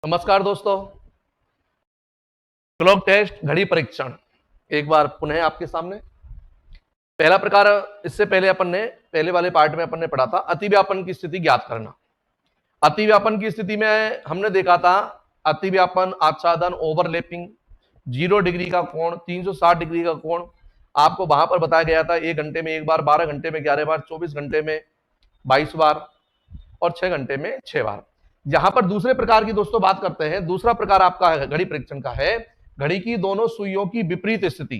नमस्कार दोस्तों। Clock test घड़ी परीक्षण एक बार पुनः आपके सामने। पहला प्रकार, इससे पहले अपन ने पहले वाले पार्ट में अपन ने पढ़ा था अतिव्यापन की स्थिति ज्ञात करना। अतिव्यापन की स्थिति में हमने देखा था अतिव्यापन, आच्छादन, ओवरलैपिंग, 0 डिग्री का कोण, 360 डिग्री का कोण आपको वहां पर बताया गया था। 1 घंटे में 1 बार, 12 घंटे में 11 बार, 24 घंटे में 22 बार और 6 घंटे में 6 बार। यहां पर दूसरे प्रकार की दोस्तों बात करते हैं। दूसरा प्रकार आपका घड़ी परीक्षण का है घड़ी की दोनों सुइयों की विपरीत स्थिति।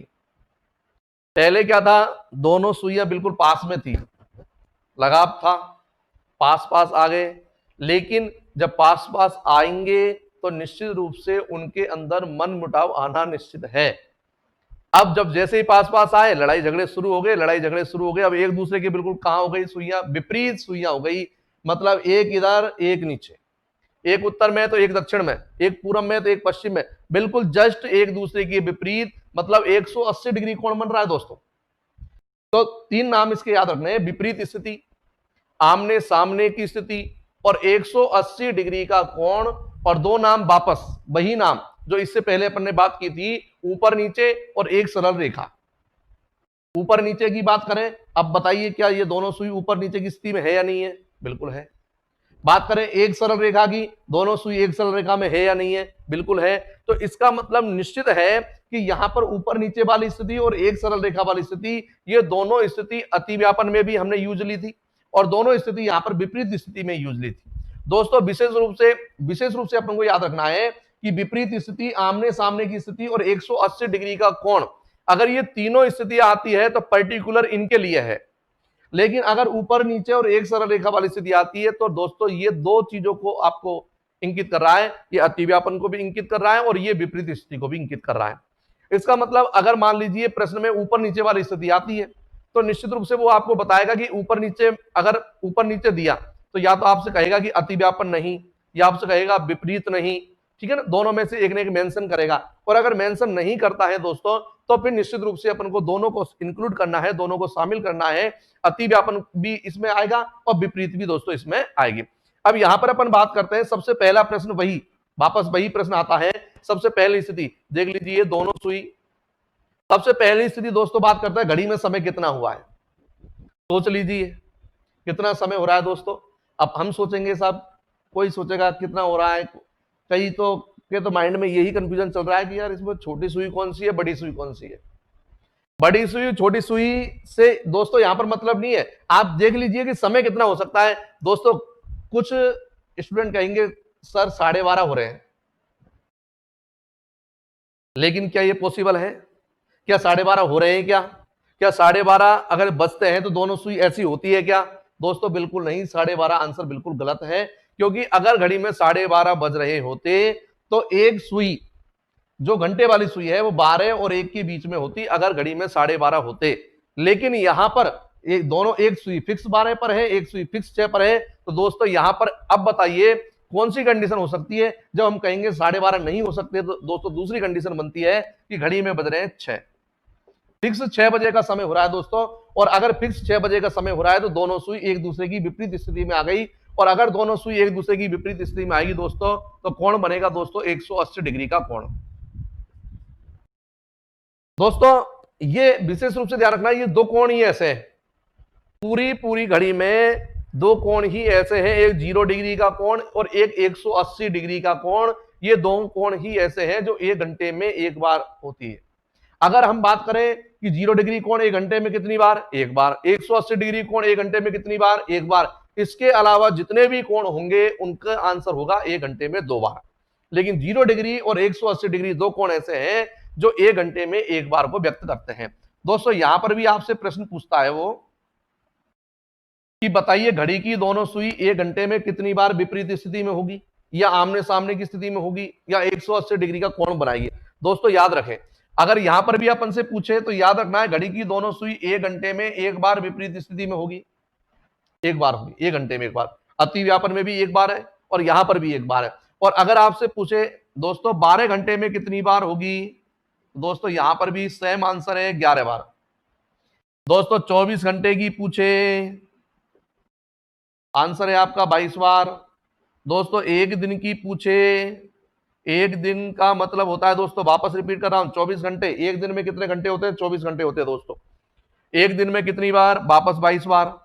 पहले क्या था, दोनों सुइयां बिल्कुल पास में थी, लगाव था, पास पास आ गए, लेकिन जब पास पास आएंगे तो निश्चित रूप से उनके अंदर मन मुटाव आना निश्चित है। अब जब जैसे ही पास पास आए लड़ाई झगड़े शुरू हो गए, लड़ाई झगड़े शुरू हो गए। अब एक दूसरे के बिल्कुल कहां हो गई, सुइयां विपरीत सुइयां हो गई। मतलब एक इधर एक नीचे, एक उत्तर में तो एक दक्षिण में, एक पूरब में तो एक पश्चिम में, बिल्कुल जस्ट एक दूसरे के विपरीत। मतलब 180 डिग्री कोण बन रहा है दोस्तों। तो 3 नाम इसके याद रखने हैं: विपरीत स्थिति, आमने सामने की स्थिति और 180 डिग्री का कोण। और 2 नाम वापस वही नाम जो इससे पहले अपन ने बात की थी, ऊपर नीचे और एक सरल रेखा। ऊपर नीचे की बात करें, अब बताइए क्या ये दोनों सुई ऊपर नीचे की स्थिति में है या नहीं है? बिल्कुल है। बात करें एक सरल रेखा की, दोनों सुई एक सरल रेखा में है या नहीं है? बिल्कुल है। तो इसका मतलब निश्चित है कि यहां पर ऊपर नीचे वाली स्थिति और एक सरल रेखा वाली स्थिति, ये दोनों स्थिति अतिव्यापन में भी हमने यूज ली थी और दोनों स्थिति यहां पर विपरीत स्थिति में यूज ली थी। दोस्तों विशेष रूप से अपन को याद रखना है कि विपरीत स्थिति, आमने सामने की स्थिति और 180 डिग्री का कोण, अगर ये तीनों स्थिति आती है तो पर्टिकुलर इनके लिए है। लेकिन अगर ऊपर नीचे और एक सरल रेखा वाली स्थिति आती है तो दोस्तों ये दो चीजों को आपको इंगित कर रहा है। ये अतिव्यापन को भी इंगित कर रहा है और ये विपरीत स्थिति को भी इंगित कर रहा है। इसका मतलब अगर मान लीजिए प्रश्न में ऊपर नीचे वाली स्थिति आती है तो निश्चित रूप से वो आपको बताएगा कि ऊपर नीचे, अगर ऊपर नीचे दिया तो या तो आपसे कहेगा कि अतिव्यापन नहीं, या आपसे कहेगा विपरीत नहीं। ठीक है ना, दोनों में से एक ने एक मेंशन करेगा। और अगर मेंशन नहीं करता है दोस्तों तो फिर निश्चित रूप से अपन को दोनों को इंक्लूड करना है, दोनों को शामिल करना है। अतिव्यापन भी इसमें आएगा और विपरीत भी दोस्तों इसमें आएगी। अब यहां पर अपन बात करते हैं, सबसे पहला प्रश्न वापस वही प्रश्न आता है। सबसे पहली स्थिति देख लीजिए, दोनों सुई। सबसे पहली स्थिति दोस्तों बात करता है घड़ी में समय कितना हुआ है। सोच लीजिए कितना समय हो रहा है दोस्तों। अब हम सोचेंगे साहब, कोई सोचेगा कितना हो रहा है, कई तो के तो माइंड में यही कंफ्यूजन चल रहा है कि यार इसमें छोटी सुई कौन सी है, बड़ी सुई कौन सी है। बड़ी सुई छोटी सुई से दोस्तों यहां पर मतलब नहीं है। आप देख लीजिए कि समय कितना हो सकता है दोस्तों। कुछ स्टूडेंट कहेंगे सर 12:30 हो रहे हैं, लेकिन क्या ये पॉसिबल है? क्या 12:30 हो रहे हैं? क्या 12:30 अगर बजते हैं तो दोनों सुई ऐसी होती है क्या? दोस्तों बिल्कुल नहीं, 12:30 आंसर बिल्कुल गलत है। क्योंकि अगर घड़ी में 12:30 बज रहे होते तो एक सुई, जो घंटे वाली सुई है, वो 12 और 1 के बीच में होती अगर घड़ी में 12:30 होते। लेकिन यहां पर एक सुई फिक्स 12 पर है, एक सुई फिक्स 6 पर है। तो दोस्तों यहां पर अब बताइए कौन सी कंडीशन हो सकती है जब हम कहेंगे 12:30 नहीं हो सकते? तो दोस्तों दूसरी कंडीशन बनती है कि घड़ी में बज रहे हैं 6, फिक्स 6 बजे का समय हो रहा है दोस्तों। और अगर फिक्स 6 बजे का समय हो रहा है तो दोनों सुई एक दूसरे की विपरीत स्थिति में आ गई। और अगर दोनों सुई एक दूसरे की विपरीत स्थिति में आएगी दोस्तों तो कोण बनेगा दोस्तों 180 डिग्री का कोण। दोस्तों ये विशेष रूप से ध्यान रखना, ये दो कोण ही ऐसे हैं, पूरी घड़ी में दो कोण ही ऐसे हैं, एक 0 डिग्री का कोण और एक 180 डिग्री का कोण। ये दो कोण ही ऐसे हैं जो 1 घंटे में एक बार होती है। अगर हम बात करें कि 0 डिग्री कोण 1 घंटे में कितनी बार? एक बार। 180 डिग्री कोण 1 घंटे में कितनी बार? एक बार। इसके अलावा जितने भी कोण होंगे उनका आंसर होगा 1 घंटे में 2 बार। लेकिन 0 डिग्री और 180 डिग्री दो कोण ऐसे हैं जो 1 घंटे में एक बार को व्यक्त करते हैं। दोस्तों यहां पर भी आपसे प्रश्न पूछता है वो कि बताइए घड़ी की दोनों सुई 1 घंटे में कितनी बार विपरीत स्थिति में होगी, या आमने सामने की स्थिति में होगी, या 180 डिग्री का कोण बनाएगी। दोस्तों याद रखें, अगर यहां पर भी अपन से पूछे तो याद रखना है घड़ी की दोनों सुई 1 घंटे में एक बार विपरीत स्थिति में होगी। एक बार होगी, 1 घंटे में एक बार। अतिव्यापन में भी एक बार है और यहां पर भी एक बार है। और अगर आपसे पूछे दोस्तों 12 घंटे में कितनी बार होगी, दोस्तों यहां पर भी सेम आंसर है, 11 बार। दोस्तों 24 घंटे की पूछे, आंसर है आपका 22 बार। दोस्तों एक दिन की पूछे, एक दिन का मतलब होता है दोस्तों, वापस रिपीट कर रहा हूं, 24 घंटे। एक दिन में कितने घंटे होते हैं? 24 घंटे होते हैं दोस्तों। एक दिन में कितनी बार? वापस 22 बार।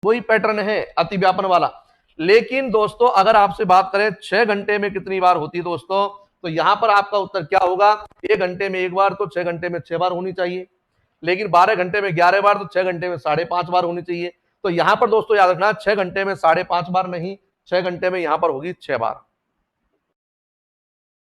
वही पैटर्न है अतिव्यापन वाला। लेकिन दोस्तों अगर आपसे बात करें 6 घंटे में कितनी बार होती है दोस्तों, तो यहां पर आपका उत्तर क्या होगा? 1 घंटे में 1 बार, तो 6 घंटे में 6 बार होनी चाहिए। लेकिन 12 घंटे में 11 बार, तो 6 घंटे में 5.5 बार होनी चाहिए। तो यहां पर दोस्तों याद रखना, 6 घंटे में 5.5 बार नहीं, 6 घंटे में यहां पर होगी 6 बार।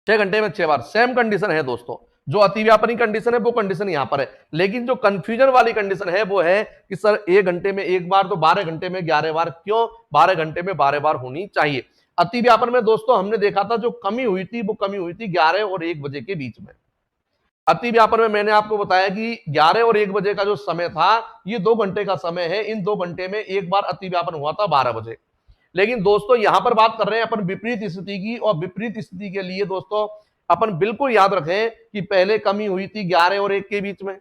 6 घंटे में 6 बार सेम कंडीशन है दोस्तों। जो अतिव्यापनी कंडीशन है वो कंडीशन यहां पर है। लेकिन जो कंफ्यूजन वाली कंडीशन है वो है कि सर 1 घंटे में 1 बार, तो 12 घंटे में 11 बार क्यों? 12 घंटे में 12 बार होनी चाहिए। अतिव्यापन में दोस्तों हमने देखा था जो कमी हुई थी वो कमी हुई थी 11 और 1 बजे के बीच में। अतिव्यापन में मैंने आपको बताया कि 11 और 1 बजे का जो समय था ये 2 घंटे का समय है। इन 2 घंटे में एक बार अतिव्यापन हुआ था 12 बजे। लेकिन दोस्तों यहां पर बात कर रहे हैं अपन विपरीत स्थिति की, और विपरीत स्थिति के लिए दोस्तों अपन बिल्कुल याद रखें कि पहले कमी हुई थी 11 और 1 के बीच में,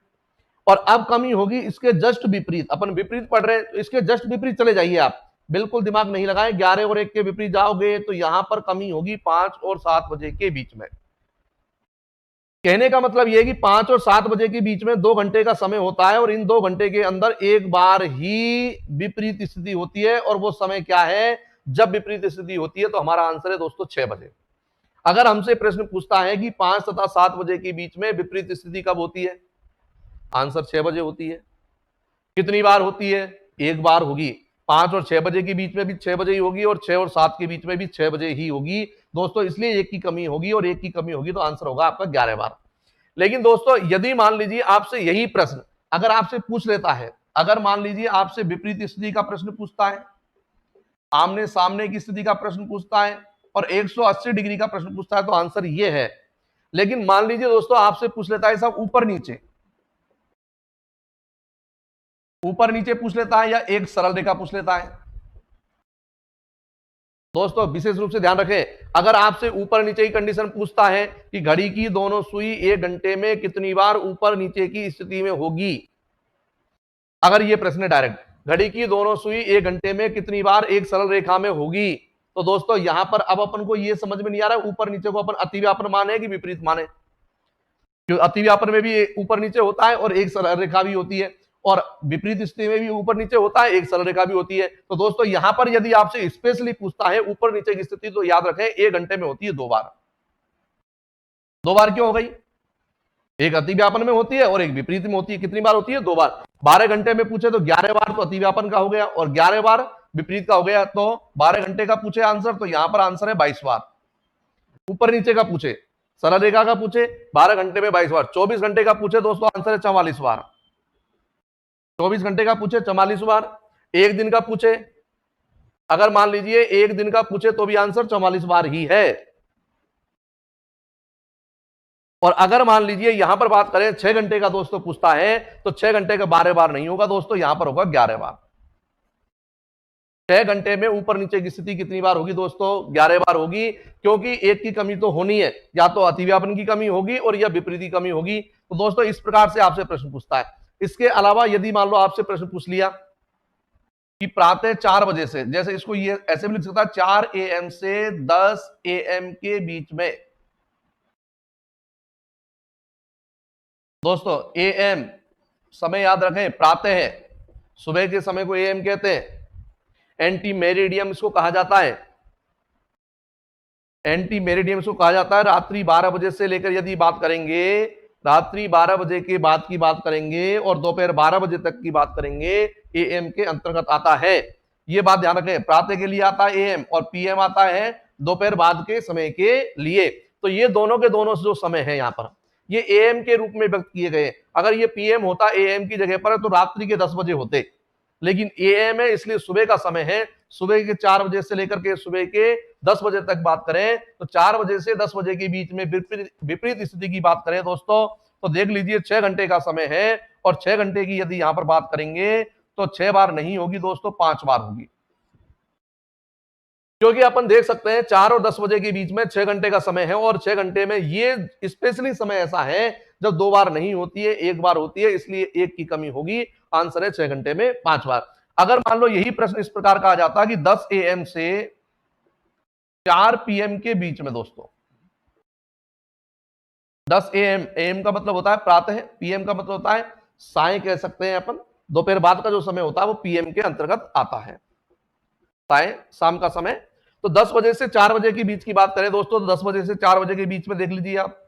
और अब कमी होगी इसके जस्ट विपरीत। अपन विपरीत पढ़ रहे हैं तो इसके जस्ट विपरीत चले जाइए आप, बिल्कुल दिमाग नहीं लगाएं। 11 और 1 के विपरीत जाओगे तो यहां पर कमी होगी 5 और 7 बजे के बीच में। कहने का मतलब यह है कि 5 और 7 बजे के बीच में 2 घंटे का समय होता है, और इन 2 घंटे के अंदर एक बार ही विपरीत स्थिति होती है। और वो समय क्या है? जब विपरीत स्थिति होती है तो हमारा आंसर है दोस्तों 6 बजे। अगर हमसे प्रश्न पूछता है कि 5 तथा 7 बजे के बीच में विपरीत स्थिति कब होती है, आंसर 6 बजे होती है। कितनी बार होती है? एक बार होगी। 5 और 6 बजे के बीच में भी 6 बजे ही होगी, और 6 और 7 के बीच में भी 6 बजे ही होगी दोस्तों। इसलिए एक की कमी होगी, और एक की कमी होगी तो आंसर होगा आपका 11 बार। लेकिन दोस्तों यदि मान लीजिए आपसे यही प्रश्न अगर आपसे पूछ लेता है, अगर मान लीजिए आपसे विपरीत स्थिति का प्रश्न पूछता है, आमने सामने की स्थिति का प्रश्न पूछता है, और 180 डिग्री का प्रश्न पूछता है, तो आंसर ये है। लेकिन मान लीजिए दोस्तों आपसे पूछ लेता है सब ऊपर नीचे, ऊपर नीचे पूछ लेता है, या एक सरल रेखा पूछ लेता है। दोस्तों विशेष रूप से ध्यान रखें, अगर आपसे ऊपर नीचे की कंडीशन पूछता है कि घड़ी की दोनों सुई 1 घंटे में कितनी बार ऊपर नीचे की स्थिति में होगी, अगर ये प्रश्न है डायरेक्ट, घड़ी की दोनों सुई 1 घंटे में कितनी बार एक सरल रेखा में होगी, तो दोस्तों यहां पर अब अपन को ये समझ में नहीं आ रहा है ऊपर नीचे को अपन अतिव्यापन माने कि विपरीत माने। क्योंकि अतिव्यापन में भी ऊपर नीचे होता है और एक सरल रेखा भी होती है, और विपरीत स्थिति में भी ऊपर नीचे होता है, एक सरल रेखा भी होती है। तो दोस्तों यहां पर यदि आपसे स्पेशली पूछता है ऊपर नीचे की स्थिति, तो याद रखें 1 घंटे में होती है 2 बार। 2 बार क्यों हो गई? एक अतिव्यापन में होती है और एक विपरीत में होती है। कितनी बार होती है? 2 बार। 12 घंटे में पूछे तो 11 बार तो अतिव्यापन का हो गया, और 11 बार विपरीत का हो गया। तो 12 घंटे का पूछे आंसर, तो यहां पर आंसर है 22 बार। ऊपर नीचे का पूछे, सरल रेखा का पूछे, 12 घंटे में 22 बार। 24 घंटे का पूछे दोस्तों, आंसर है 44 बार। 24 घंटे का पूछे 44 बार। एक दिन का पूछे, अगर मान लीजिए एक दिन का पूछे तो भी आंसर 44 बार ही है। और अगर मान लीजिए यहां पर बात करें 6 घंटे का दोस्तों पूछता है, तो 6 घंटे का 12 बार नहीं होगा दोस्तों, यहां पर होगा 11 बार। 6 घंटे में ऊपर नीचे की स्थिति कितनी बार होगी दोस्तों? 11 बार होगी, क्योंकि एक की कमी तो होनी है, या तो अतिव्यापन की कमी होगी और या विपरीत की कमी होगी। तो दोस्तों इस प्रकार से आपसे प्रश्न पूछता है। इसके अलावा यदि मान लो आपसे प्रश्न पूछ लिया कि प्रातः 4 बजे से, जैसे इसको ये ऐसे भी लिख सकता है 4 AM से 10 AM के बीच में। दोस्तों AM समय याद रखें, प्रातः है, सुबह के समय को AM कहते हैं। एंटी मेरिडियम इसको कहा जाता है, एंटी मेरिडियम इसको कहा जाता है। रात्रि 12 बजे से लेकर यदि बात करेंगे, रात्रि 12 बजे के बाद की बात करेंगे और दोपहर 12 बजे तक की बात करेंगे, AM के अंतर्गत आता है। ये बात ध्यान रखें, प्रातः के लिए आता है AM और PM आता है दोपहर बाद के समय के लिए। तो ये दोनों के दोनों जो समय है यहाँ पर ये AM के रूप में व्यक्त किए गए। अगर ये PM होता AM की जगह पर तो रात्रि के 10 बजे होते, लेकिन AM है इसलिए सुबह का समय है। सुबह के 4 बजे से लेकर के सुबह के 10 बजे तक बात करें तो 4 बजे से 10 बजे के बीच में विपरीत स्थिति की बात करें दोस्तों, तो देख लीजिए 6 घंटे का समय है, और 6 घंटे की यदि यहां पर बात करेंगे तो 6 बार नहीं होगी दोस्तों, 5 बार होगी। क्योंकि अपन देख सकते हैं 4 और 10 बजे के बीच में 6 घंटे का समय है, और 6 घंटे में ये स्पेशली समय ऐसा है जब 2 बार नहीं होती है, 1 बार होती है, इसलिए 1 की कमी होगी। आंसर है 6 घंटे में 5 बार। अगर मान लो यही प्रश्न इस प्रकार कहा जाता है कि 10 AM से 4 PM के बीच में दोस्तों। 10 AM, AM का मतलब होता है प्रातः, PM का मतलब होता है साय कह सकते हैं अपन। दोपहर बाद का जो समय होता है वो PM के अंतर्गत आता है, साय शाम का समय। तो 10 बजे से 4 बजे के बीच की बात करें दोस्तों, तो 10 बजे से 4 बजे के बीच में देख लीजिए आप।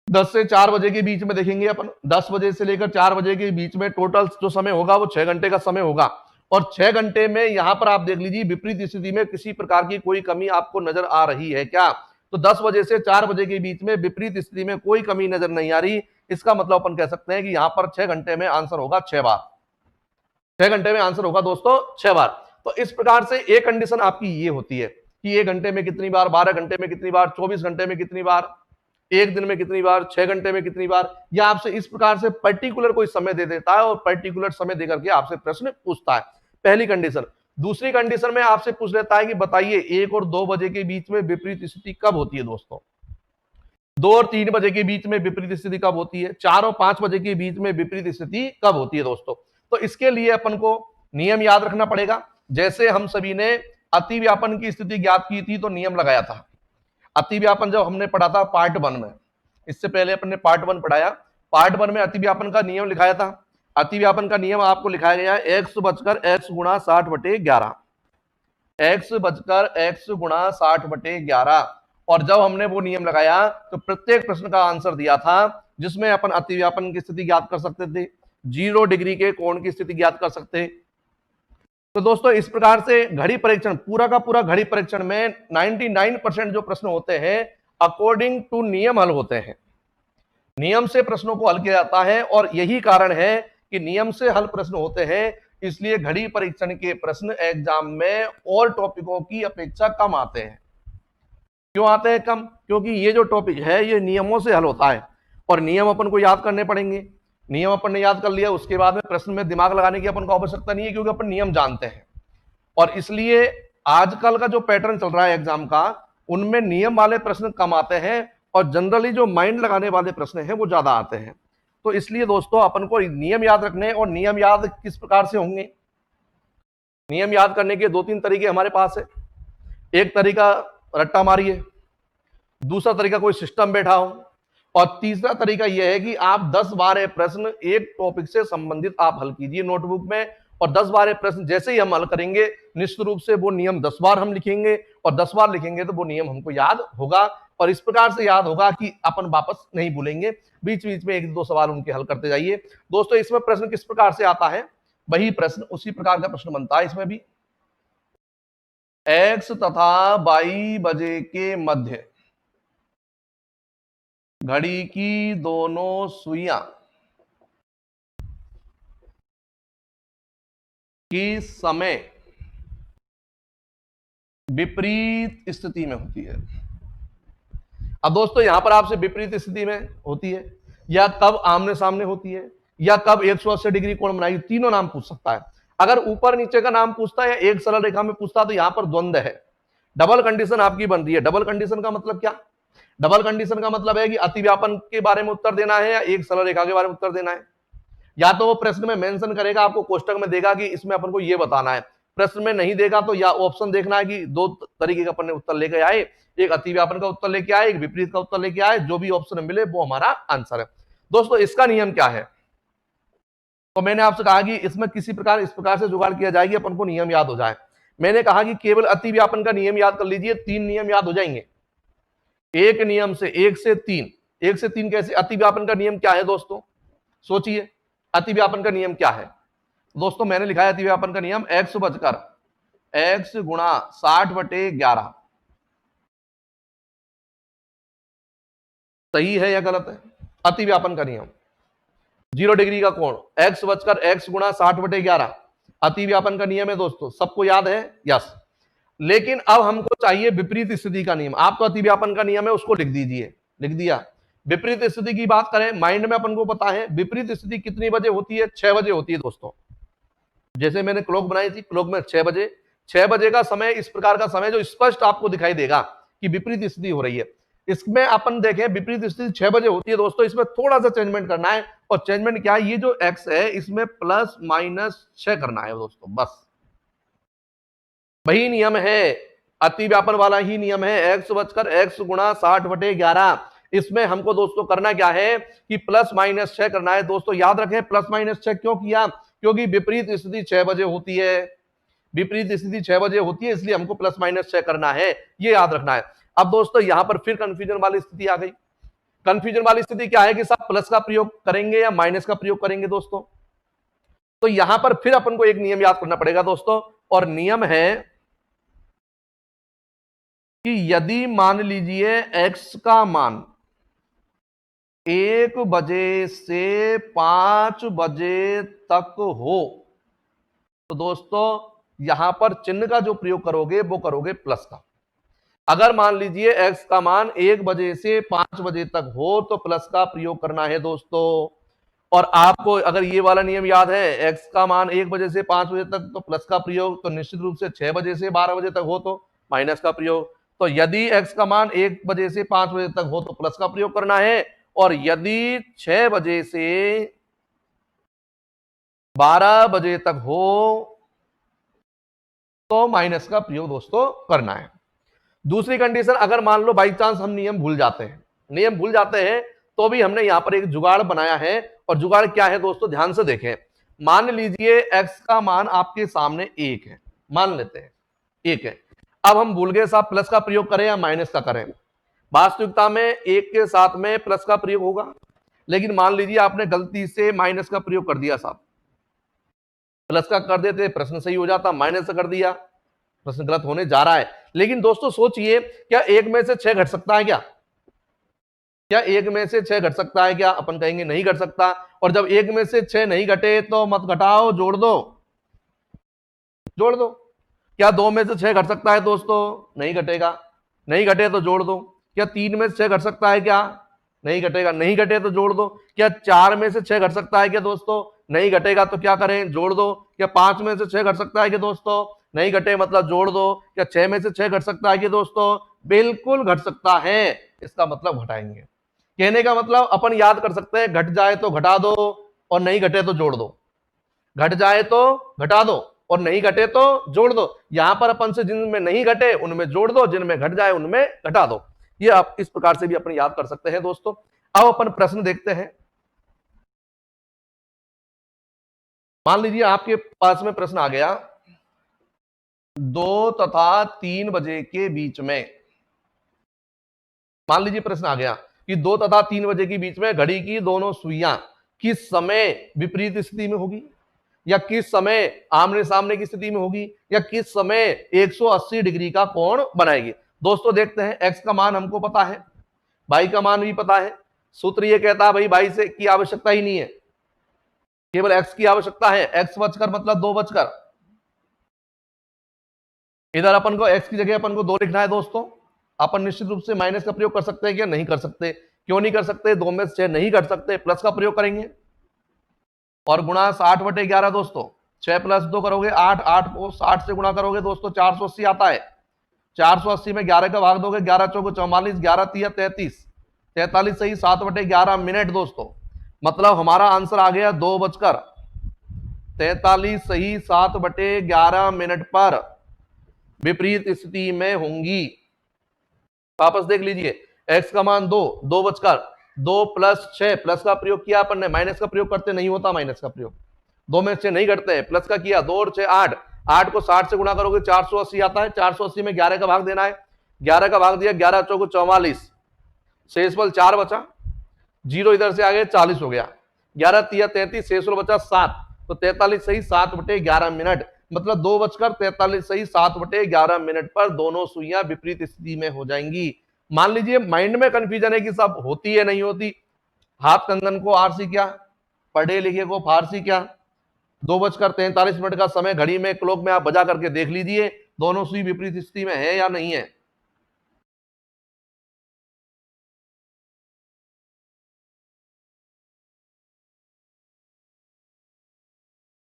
10 से 4 बजे के बीच में देखेंगे अपन, 10 बजे से लेकर 4 बजे के बीच में टोटल जो समय होगा वो 6 घंटे का समय होगा। और 6 घंटे में यहां पर आप देख लीजिए विपरीत स्थिति में किसी प्रकार की कोई कमी आपको नजर आ रही है क्या? तो 10 बजे से 4 बजे के बीच में विपरीत स्थिति में कोई कमी नजर नहीं आ रही। इसका मतलब अपन कह सकते हैं कि यहां पर 6 घंटे में आंसर होगा 6 बार। 6 घंटे में आंसर होगा दोस्तों 6 बार। तो इस प्रकार से एक कंडीशन आपकी ये होती है कि 1 घंटे में कितनी बार, 12 घंटे में कितनी बार, 24 घंटे में कितनी बार, एक दिन में कितनी बार, 6 घंटे में कितनी बार। या आपसे इस प्रकार से पर्टिकुलर कोई समय दे देता है और पर्टिकुलर समय देकर के आपसे प्रश्न पूछता है, पहली कंडीशन। दूसरी कंडीशन में आपसे पूछ लेता है कि बताइए 1 और 2 बजे के बीच में विपरीत स्थिति कब होती है दोस्तों? 2 और 3 बजे के बीच में विपरीत स्थिति कब होती है? 4 और 5 बजे के बीच में विपरीत स्थिति कब होती है दोस्तों? तो इसके लिए अपन को नियम याद रखना पड़ेगा। जैसे हम सभी ने अतिव्यापन की स्थिति ज्ञात की थी तो नियम लगाया था। अतिव्यापन जब हमने पढ़ा था पार्ट 1 में, इससे पहले अपन ने पार्ट 1 पढ़ाया, पार्ट 1 में अतिव्यापन का नियम लिखाया था। अतिव्यापन का नियम आपको लिखाया गया है x बचकर x गुणा 60/11, x बचकर x गुणा 60/11। और जब हमने वो नियम लगाया तो प्रत्येक प्रश्न का आंसर दिया था जिसमें अपन अतिव्यापन की स्थिति ज्ञात कर सकते थे, 0 डिग्री के कोण की स्थिति ज्ञात कर सकते। तो दोस्तों इस प्रकार से घड़ी परीक्षण, पूरा का पूरा घड़ी परीक्षण में 99% जो प्रश्न होते हैं अकॉर्डिंग टू नियम हल होते हैं। नियम से प्रश्नों को हल किया जाता है और यही कारण है कि नियम से हल प्रश्न होते हैं, इसलिए घड़ी परीक्षण के प्रश्न एग्जाम में और टॉपिकों की अपेक्षा कम आते हैं। क्यों आते हैं कम? क्योंकि ये जो टॉपिक है ये नियमों से हल होता है और नियम अपन को याद करने पड़ेंगे। नियम अपन ने याद कर लिया, उसके बाद में प्रश्न में दिमाग लगाने की अपन को आवश्यकता नहीं है क्योंकि अपन नियम जानते हैं। और इसलिए आजकल का जो पैटर्न चल रहा है एग्जाम का, उनमें नियम वाले प्रश्न कम आते हैं और जनरली जो माइंड लगाने वाले प्रश्न हैं वो ज्यादा आते हैं। तो इसलिए दोस्तों अपन को नियम याद रखने, और नियम याद किस प्रकार से होंगे? नियम याद करने के 2-3 तरीके हमारे पास है। एक तरीका रट्टा मारिए, दूसरा तरीका कोई सिस्टम बैठा हो, और तीसरा तरीका यह है कि आप 10-12 प्रश्न एक टॉपिक से संबंधित आप हल कीजिए नोटबुक में, और 10-12 प्रश्न जैसे ही हम हल करेंगे निश्चित रूप से वो नियम 10 बार हम लिखेंगे, और 10 बार लिखेंगे तो वो नियम हमको याद होगा, और इस प्रकार से याद होगा कि अपन वापस नहीं भूलेंगे। बीच बीच में 1-2 सवाल उनके हल करते जाइए। दोस्तों इसमें प्रश्न किस प्रकार से आता है, वही प्रश्न उसी प्रकार का प्रश्न बनता है इसमें भी। x तथा y बजे के मध्य घड़ी की दोनों सुइयां की समय विपरीत स्थिति में होती है। अब दोस्तों यहां पर आपसे विपरीत स्थिति में होती है, या कब आमने सामने होती है, या कब 180 डिग्री कोण बनाएगी, तीनों नाम पूछ सकता है। अगर ऊपर नीचे का नाम पूछता है या एक सरल रेखा में पूछता है तो यहां पर द्वंद्व है, डबल कंडीशन आपकी बन रही है। डबल कंडीशन का मतलब क्या? डबल कंडीशन का मतलब है कि अतिव्यापन के बारे में उत्तर देना है या एक सरल रेखा के बारे में उत्तर देना है। या तो वो प्रश्न में मेंशन करेगा, आपको कोष्टक में देगा कि इसमें अपन को ये बताना है, प्रश्न में नहीं देगा तो या ऑप्शन देखना है कि 2 तरीके का अपन ने उत्तर लेके आए, एक अतिव्यापन का उत्तर लेके आए, एक विपरीत का उत्तर लेके आए, जो भी ऑप्शन मिले वो हमारा आंसर है। दोस्तों इसका नियम क्या है? तो मैंने आपसे कहा कि इसमें किसी प्रकार इस प्रकार से जुगाड़ किया जाएगी अपन को नियम याद हो जाए। मैंने कहा कि केवल अतिव्यापन का नियम याद कर लीजिए, 3 नियम याद हो जाएंगे। एक नियम से 1 से 3, 1 से 3 कैसे? अतिव्यापन का नियम क्या है दोस्तों? सोचिए अतिव्यापन का नियम क्या है दोस्तों? मैंने लिखा है अतिव्यापन का नियम x बचकर x गुणा 60/11। सही है या गलत है? अतिव्यापन का नियम 0 डिग्री का कोण, x बचकर x गुणा 60/11 अतिव्यापन का नियम है दोस्तों, सबको याद है? यस। लेकिन अब हमको चाहिए विपरीत स्थिति का नियम। आप तो अतिव्यापन का नियम है उसको लिख दीजिए, लिख दिया। विपरीत स्थिति की बात करें, माइंड में अपन को पता है विपरीत स्थिति कितनी बजे होती है? 6 बजे होती है दोस्तों। जैसे मैंने क्लॉक बनाई थी, क्लॉक में 6 बजे, 6 बजे का समय इस प्रकार का समय जो स्पष्ट आपको दिखाई देगा कि विपरीत स्थिति हो रही है। इसमें अपन देखें विपरीत स्थिति 6 बजे होती है दोस्तों, इसमें थोड़ा सा चेंजमेंट करना है, और चेंजमेंट क्या है? ये जो x है इसमें +-6 करना है दोस्तों, बस वही नियम है अति व्यापन वाला ही नियम है, x बचकर x गुणा 60/11। इसमें हमको दोस्तों करना क्या है कि प्लस माइनस 6 करना है। दोस्तों याद रखें प्लस माइनस 6 क्यों किया, क्योंकि विपरीत स्थिति 6 बजे होती है, विपरीत स्थिति 6 बजे होती है, इसलिए हमको प्लस माइनस 6 करना है, ये याद रखना है। अब दोस्तों यहां पर फिर कंफ्यूजन वाली स्थिति आ गई। कंफ्यूजन वाली स्थिति क्या है कि साहब प्लस का प्रयोग करेंगे या माइनस का प्रयोग करेंगे दोस्तों। तो यहां पर फिर अपन को एक नियम याद करना पड़ेगा दोस्तों, और नियम है कि यदि मान लीजिए x का मान 1 बजे से 5 बजे तक हो, तो दोस्तों यहां पर चिन्ह का जो प्रयोग करोगे वो करोगे प्लस का। अगर मान लीजिए x का मान 1 बजे से 5 बजे तक हो तो प्लस का प्रयोग करना है दोस्तों। और आपको अगर ये वाला नियम याद है, x का मान 1 बजे से 5 बजे तक तो प्लस का प्रयोग, तो निश्चित रूप से 6 बजे से 12 बजे तक हो तो माइनस का प्रयोग। तो यदि x का मान 1 बजे से 5 बजे तक हो तो प्लस का प्रयोग करना है, और यदि 6 बजे से 12 बजे तक हो तो माइनस का प्रयोग दोस्तों करना है। दूसरी कंडीशन, अगर मान लो बाई चांस हम नियम भूल जाते हैं, नियम भूल जाते हैं तो भी हमने यहां पर एक जुगाड़ बनाया है। और जुगाड़ क्या है दोस्तों, ध्यान से देखें। मान लीजिए x का मान आपके सामने 1 है, मान लेते हैं 1 है। अब हम भूल गए साहब प्लस का प्रयोग करें या माइनस का करें। वास्तविकता में 1 के साथ में प्लस का प्रयोग होगा, लेकिन मान लीजिए आपने गलती से माइनस का प्रयोग कर दिया साहब। प्लस का कर देते प्रश्न सही हो जाता, माइनस का कर दिया प्रश्न गलत होने जा रहा है। लेकिन दोस्तों सोचिए, क्या 1 में से 6 घट सकता है क्या? क्या 1 में से 6 घट सकता है क्या? अपन कहेंगे नहीं घट सकता। और जब 1 में से 6 नहीं घटे तो मत घटाओ, जोड़ दो, जोड़ दो। क्या 2 में से 6 घट सकता है दोस्तों? नहीं घटेगा, नहीं घटे तो जोड़ दो। क्या 3 में से 6 घट सकता है क्या? नहीं घटेगा, नहीं घटे तो जोड़ दो। क्या 4 में से 6 घट सकता है क्या दोस्तों? नहीं घटेगा तो क्या करें, जोड़ दो। क्या 5 में से 6 घट सकता है क्या दोस्तों? नहीं घटे मतलब जोड़ दो। क्या 6 में से 6 घट सकता है क्या दोस्तों? बिल्कुल घट सकता है, इसका मतलब घटाएंगे। कहने का मतलब अपन याद कर सकते हैं, घट जाए तो घटा दो और नहीं घटे तो जोड़ दो, घट जाए तो घटा दो और नहीं घटे तो जोड़ दो। यहां पर अपन से जिनमें नहीं घटे उनमें जोड़ दो, जिनमें घट जाए उनमें घटा दो। ये आप इस प्रकार से भी अपन याद कर सकते हैं दोस्तों। अब अपन प्रश्न देखते हैं। मान लीजिए आपके पास में प्रश्न आ गया 2 तथा 3 बजे के बीच में। मान लीजिए प्रश्न आ गया कि 2 तथा 3 बजे के बीच में घड़ी की दोनों सुइयां किस समय विपरीत स्थिति में होगी, या किस समय आमने सामने की स्थिति में होगी, या किस समय 180 डिग्री का कोण बनाएगी। दोस्तों देखते हैं, x का मान हमको पता है, y का मान भी पता है। सूत्र ये कहता है भाई y से की आवश्यकता ही नहीं है, केवल x की आवश्यकता है। x बचकर मतलब 2 बचकर, इधर अपन को x की जगह अपन को 2 लिखना है दोस्तों। अपन निश्चित रूप से माइनस का प्रयोग कर सकते हैं क्या? नहीं कर सकते। क्यों नहीं कर सकते? 2 में से 6 नहीं कर सकते, प्लस का प्रयोग करेंगे और गुणा 60/11 दोस्तों। 6 प्लस 2 करोगे 8, 8 को 60 से गुणा करोगे दोस्तों 480 आता है। 480 में 11 का भाग दोगे, 11 चौको 44, 11 तिया 33, 43 सही 7/11 मिनट दोस्तों। मतलब हमारा आंसर आ गया 2 बजकर 43 सही 7/11 मिनट पर विपरीत स्थिति में होंगी। वापस देख लीजिए, x का मान 2, 2 बचकर 2 प्लस 6, प्लस का प्रयोग किया अपन ने, माइनस का प्रयोग करते नहीं होता माइनस का प्रयोग। 2 में से नहीं घटते हैं, प्लस का किया 2 और 6 8, 8 को 60 से गुणा करोगे 480 आता है। 480 में 11 का भाग देना है, 11 का भाग दिया, 11 चौको 44, शेषफल 4 बचा, 0 इधर से आ गया 40 हो गया, 11 तिया 33, शेषफल बचा 7, तो 43 सही 7/11 मिनट। मतलब 2 बजकर 43 सही 7/11 मिनट पर दोनों सुइयां विपरीत स्थिति में हो जाएंगी। मान लीजिए माइंड में कंफ्यूजन है कि सब होती है नहीं होती, हाथ कंगन को आरसी क्या, पढ़े लिखे को फारसी क्या। 2 बजकर 43 मिनट का समय घड़ी में क्लॉक में आप बजा करके देख लीजिए, दोनों सुई विपरीत स्थिति में है या नहीं है।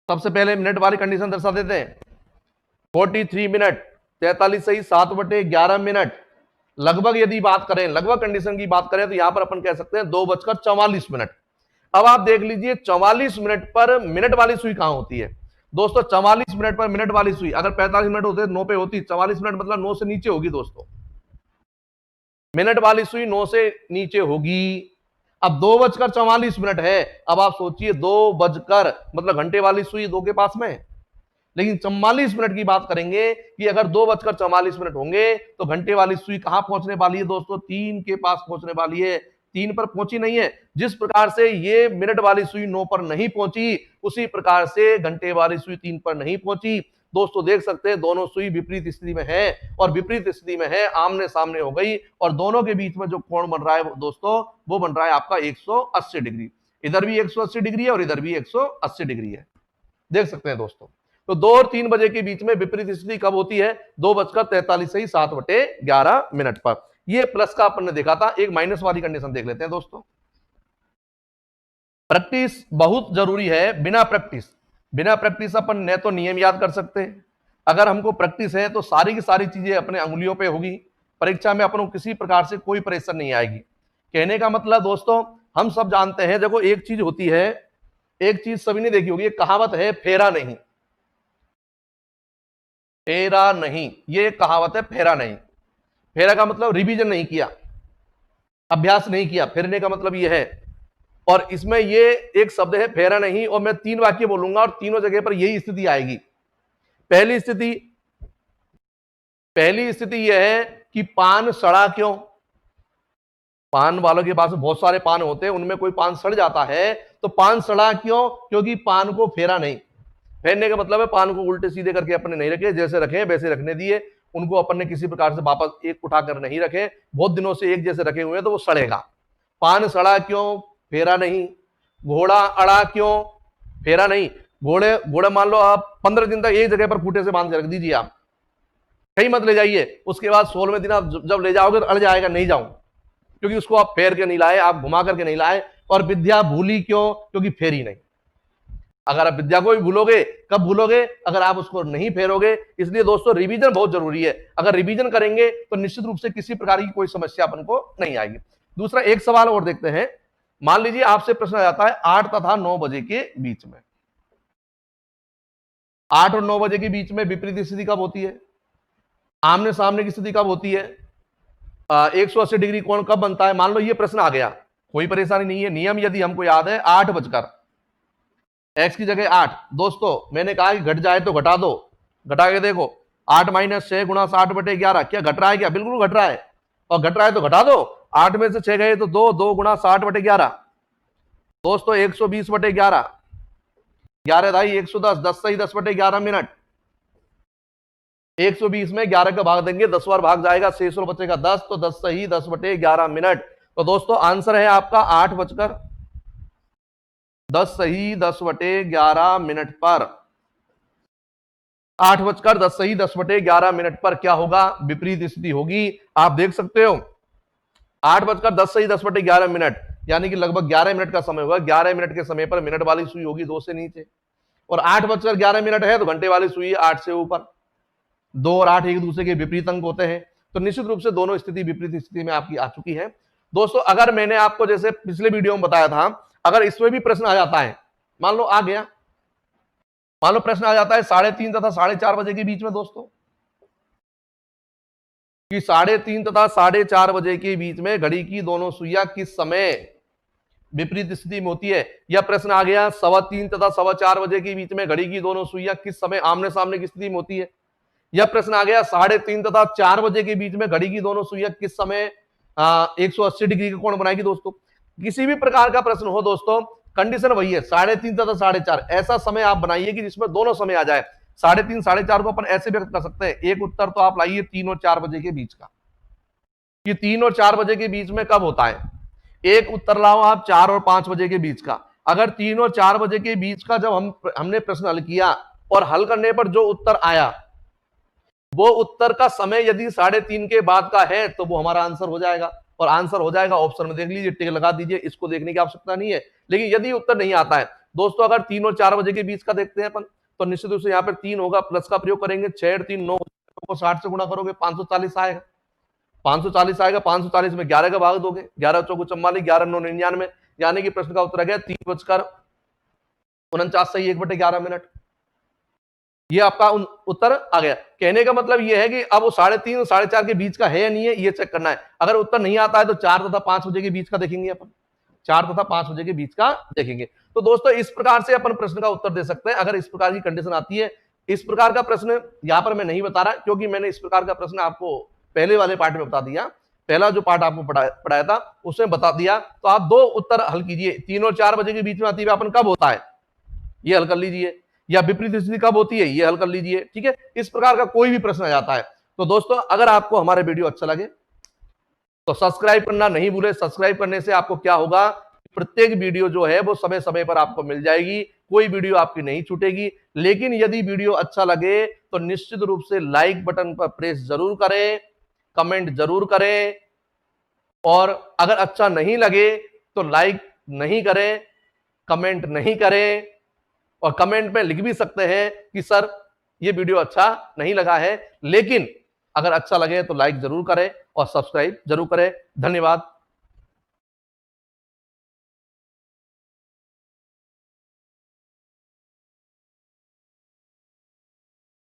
सबसे पहले मिनट वाली कंडीशन दर्शा देते हैं। 43 मिनट, 43 सही 7/11 मिनट। लगभग यदि बात करें, लगभग कंडीशन की बात करें तो यहां पर अपन कह सकते हैं 2 बजकर 44 मिनट। अब आप देख लीजिए 44 मिनट पर मिनट वाली सुई कहां होती है? दोस्तों 44 मिनट पर मिनट वाली सुई, अगर 45 मिनट होते 9 पे होती, 44 मिनट मतलब 9 से नीचे होगी दोस्तों। मिनट वाली सुई 9 से नीचे होगी। अब 2:44 है। अब आप सोचिए 2 मतलब घंटे वाली सुई 2 के पास में है, लेकिन 44 मिनट की बात करेंगे कि अगर 2:44 होंगे तो घंटे वाली सुई कहां पहुंचने वाली है दोस्तों? 3 के पास पहुंचने वाली है। 3 पर पहुंची नहीं है। जिस प्रकार से ये मिनट वाली सुई 9 पर नहीं पहुंची, उसी प्रकार से घंटे वाली सुई 3 पर नहीं पहुंची। दोस्तों देख सकते हैं दोनों सुई विपरीत स्थिति में है, और विपरीत स्थिति में है, आमने सामने हो गई, और दोनों के बीच में जो कोण बन रहा है दोस्तों, वो बन रहा है आपका 180 डिग्री। इधर भी 180 डिग्री है और इधर भी 180 डिग्री है। देख सकते हैं दोस्तों। तो 2 और 3 बजे के बीच में विपरीत स्थिति कब होती है? 2:43 से ही 7/11 पर। ये प्लस का अपन ने देखा था। एक माइनस वाली कंडीशन देख लेते हैं दोस्तों। प्रैक्टिस बहुत जरूरी है। बिना प्रैक्टिस अपन न तो नियम याद कर सकते, अगर हमको प्रैक्टिस है तो सारी की सारी चीजें अपने अंगुलियों पे होगी। परीक्षा में अपन को किसी प्रकार से कोई प्रेशर नहीं आएगी। कहने का मतलब दोस्तों, हम सब जानते हैं, देखो एक चीज होती है, एक चीज सभी ने देखी होगी, एक कहावत है, फेरा नहीं। फेरा नहीं, ये कहावत है, फेरा नहीं। फेरा का मतलब रिवीजन नहीं किया, अभ्यास नहीं किया, फेरने का मतलब ये है। और इसमें ये एक शब्द है फेरा नहीं, और मैं 3 वाक्य बोलूंगा और तीनों जगह पर यही स्थिति आएगी। पहली स्थिति यह है कि पान सड़ा क्यों? पान वालों के पास बहुत सारे पान होते हैं, उनमें कोई पान सड़ जाता है, तो पान सड़ा क्यों? क्योंकि पान को फेरा नहीं। फेरने का मतलब है पान को उल्टे सीधे करके अपने नहीं रखे, जैसे रखे वैसे रखने दिए, उनको अपन ने किसी प्रकार से वापस एक उठाकर नहीं रखे, बहुत दिनों से एक जैसे रखे हुए हैं तो वो सड़ेगा। पान सड़ा क्यों? फेरा नहीं। घोड़ा अड़ा क्यों? फेरा नहीं। घोड़े मान लो आप 15 दिन तक एक जगह पर खूंटे से बांध के रख दीजिए, आप कहीं मत ले जाइए, उसके बाद 16वें दिन आप जब ले जाओगे तो अड़ जाएगा, नहीं जाऊं, क्योंकि उसको आप फेर के नहीं लाए, आप घुमा करके नहीं लाए। और विद्या भूली क्यों? क्योंकि फेरी नहीं। अगर आप विद्या को भी भूलोगे, कब भूलोगे? अगर आप उसको नहीं फेरोगे। इसलिए दोस्तों रिवीजन बहुत जरूरी है। अगर रिवीजन करेंगे तो निश्चित रूप से किसी प्रकार की कोई समस्या अपन को नहीं आएगी। दूसरा एक सवाल और देखते हैं। मान लीजिए आपसे प्रश्न आ जाता है 8 तथा 9 बजे के बीच में। 8 और 9 बजे के बीच में विपरीत स्थिति कब होती है? आमने सामने की स्थिति कब होती है? 180 डिग्री कोण कब बनता है? मान लो ये प्रश्न आ गया, कोई परेशानी नहीं है। नियम यदि हमको याद है, 8 बजकर x की जगह 8। दोस्तों मैंने कहा कि घट जाए तो घटा दो, घटा के देखो। 8 - 6 गुणा 60/11। क्या घट रहा है? क्या बिल्कुल घट रहा है, और घट रहा है तो घटा दो। 8 में से 6 गए तो 2, 2 गुणा 60/11। दोस्तों 120/11, 11 दाई 110, 10 सही 10/11 मिनट। 120 में 11 का भाग देंगे, 10 बार भाग जाएगा, शेष और बचेगा 10, तो 10 सही 10/11 मिनट। तो दोस्तों आंसर है आपका 8 बजकर 10 सही 10/11 मिनट पर। 8 बजकर 10 सही 10/11 मिनट पर क्या होगा? विपरीत स्थिति होगी। आप देख सकते हो 8 बजकर 10 सही 10/11 मिनट, यानी कि लगभग 11 मिनट का समय होगा। 11 मिनट के समय पर मिनट वाली सुई होगी 2 से नीचे, और 8 बजकर 11 मिनट है तो घंटे वाली सुई 8 से ऊपर। 2 और 8 एक दूसरे के विपरीत अंक होते हैं, तो निश्चित रूप से दोनों स्थिति विपरीत स्थिति में आपकी आ चुकी है। दोस्तों अगर मैंने आपको जैसे पिछले वीडियो में बताया था, अगर इसमें भी प्रश्न आ जाता है, मान लो आ गया, मान लो प्रश्न आ जाता है 3:30 तथा 4:30 बजे के बीच में दोस्तों, कि 3:30 तथा 4:30 बजे के बीच में घड़ी की दोनों सुइयां किस समय विपरीत स्थिति में होती है। यह प्रश्न आ गया 3:15 तथा 4:15 बजे के बीच में घड़ी की दोनों सुइयां किस समय आमने सामने की स्थिति में होती है। यह प्रश्न आ गया 3:30 तथा 4 बजे के बीच में घड़ी की दोनों सुइयां किस समय 180 डिग्री का कोण बनाएगी। दोस्तों किसी भी प्रकार का प्रश्न हो दोस्तों, कंडीशन वही है, 3:30 तथा 4:30 ऐसा समय आप बनाइए कि जिसमें दोनों समय आ जाए। 3:30 4:30 को अपन ऐसे व्यक्त कर सकते हैं, एक उत्तर तो आप लाइए 3 और 4 बजे के बीच का, कि 3 और 4 बजे के बीच में कब होता है। एक उत्तर लाओ आप 4 और 5 बजे के बीच का। अगर 3 और 4 बजे के बीच का जब हमने प्रश्न हल किया और हल करने पर जो उत्तर आया, वो उत्तर का समय यदि 3:30 के बाद का है तो वो हमारा आंसर हो जाएगा। और आंसर हो जाएगा ऑप्शन में देख लीजिए, टिक लगा दीजिए, इसको देखने की आवश्यकता नहीं है। लेकिन यदि उत्तर नहीं आता है दोस्तों, अगर 3 और 4 बजे के बीच का देखते हैं अपन, तो निश्चित रूप से यहाँ पर 3 होगा, प्लस का प्रयोग करेंगे, 6 और 3 9 को 60 से गुणा करोगे 540 आएगा। 540 आएगा, 540 में 11 का भाग दोगे, 11 चौको 44, 11 9 99, यानी कि प्रश्न का उत्तर आ गया 3:49 सही 1/11 मिनट। ये आपका उत्तर आ गया। कहने का मतलब ये है कि अब वो 3:30 और 4:30 के बीच का है या नहीं है, ये चेक करना है। अगर उत्तर नहीं आता है तो 4 तथा 5 बजे के बीच का देखेंगे अपन, 4 तथा 5 बजे के बीच का देखेंगे। तो दोस्तों इस प्रकार से अपन प्रश्न का उत्तर दे सकते हैं अगर इस प्रकार की कंडीशन आती है। इस प्रकार का प्रश्न यहां पर मैं नहीं बता रहा क्योंकि मैंने इस प्रकार का प्रश्न आपको पहले वाले पार्ट में बता दिया। पहला जो पार्ट आपको पढ़ाया था उसमें बता दिया। तो आप 2 उत्तर हल कीजिए। 3 और 4 बजे के बीच में अतिव्यापन कब होता है, ये हल कर लीजिए, या विपरीत स्थिति कब होती है, ये हल कर लीजिए। ठीक है, इस प्रकार का कोई भी प्रश्न आ जाता है। तो दोस्तों अगर आपको हमारे वीडियो अच्छा लगे तो सब्सक्राइब करना नहीं भूले। सब्सक्राइब करने से आपको क्या होगा, प्रत्येक वीडियो जो है वो समय समय पर आपको मिल जाएगी, कोई वीडियो आपकी नहीं छूटेगी। लेकिन यदि वीडियो अच्छा लगे तो निश्चित रूप से लाइक बटन पर प्रेस जरूर करें, कमेंट जरूर करें, और अगर अच्छा नहीं लगे तो लाइक नहीं करें, कमेंट नहीं करें, और कमेंट में लिख भी सकते हैं कि सर ये वीडियो अच्छा नहीं लगा है। लेकिन अगर अच्छा लगे तो लाइक जरूर करें और सब्सक्राइब जरूर करें। धन्यवाद।